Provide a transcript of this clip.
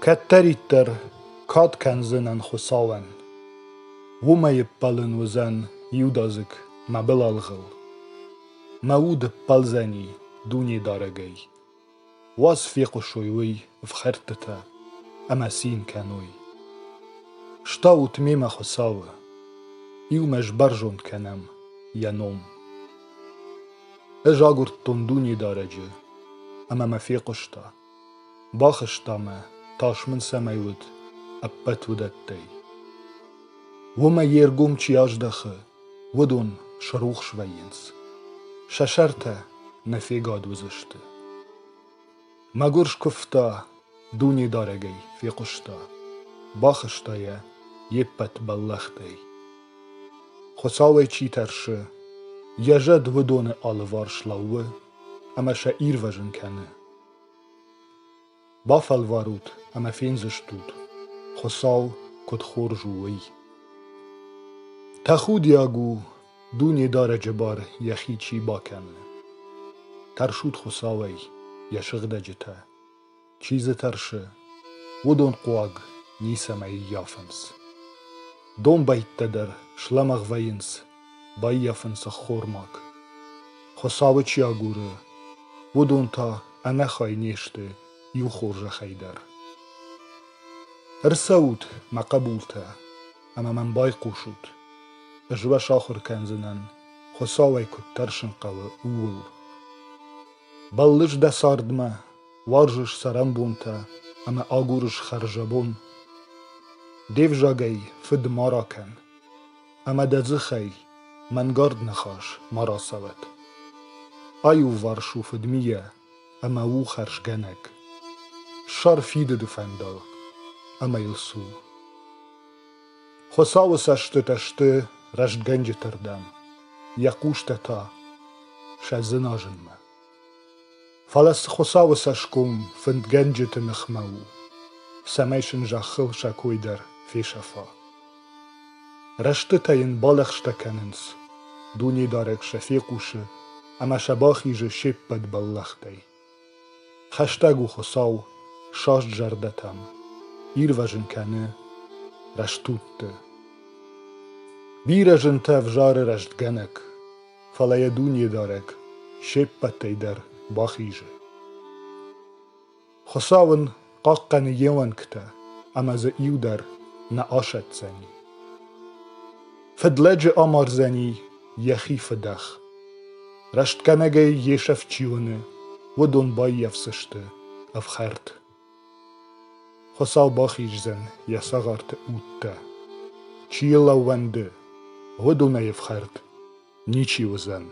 Ketteritter katkenzinnen Chosawen. Wumei pallen wzen judazik ma belalgil. Maud palzeni duni daregei. Was fiqoshoyui vchertete amasin kanoi. Shtaut mima Chosawe. Iumesh barjon kenem yanom. Ejagurt tonduni darece. Ama ma fiqoshta. Bakhshtame tash min semeyud appet wudettei. Wuma yergum chi ajdache, wudun shruch shveyins. Shasherte nefigad wuzishte. Magursh kufta duni daregei fiqoshta. Bakhshtaye yippet ballachtei. Chosawe chi tersche, yajed wudun alvar shlauwe, ama sha irvajen kenne. Bafalvarut ama finzishtut, Chosaw kod khorjui. Tachudiagu duni darece bar yachichi bakenne. Tarshut Chosawei yashigdajete. Chize tarshe, wudon quag nisamei yafens. Don baitteder shlamag vayins, bay yafens a khormak. Chosawe chiagure, wudon ta anachai nishte يو خورج خيدر ارسوت ما قبولته اما من باي قوشوت اجوا شاخر كنزنن خساوي كترشن قوى اول بلش ده ساردما وارجش سرمبونته اما آگورش خرجبون ديف جاگي فد ماراكن اما ده زخي من گارد نخاش مارا سوت ايو وارشو فدمية اما وو خرج گنك شار فیده دفندال اما یلسو Chosawe sashte tashte rasht genje terdam yakushte ta shazenajen me falas Chosawe sashkum find genje te nechmau sameishen jachil shakoider fishafa rashte tayin balachste kennens duni darek shafiqushe ama shabachi je shippet ballachtei Chashtagu Chosaw شاش جردتم ایروژن کنه رشتوته بیرژن تفجار رشت گنک فلای دونی دارک شپتی در باخیجه خساون قاقن یوان کته اما ز ایو در نعاشت زنی فدلج آمار زنی یخی فدخ رشت کنگه یشف چیونه و دون بای یفسشته افخرت Chosaw باخیجزن یساغارت اوته چیلا ونده ودونه یفخرت نیچی وزن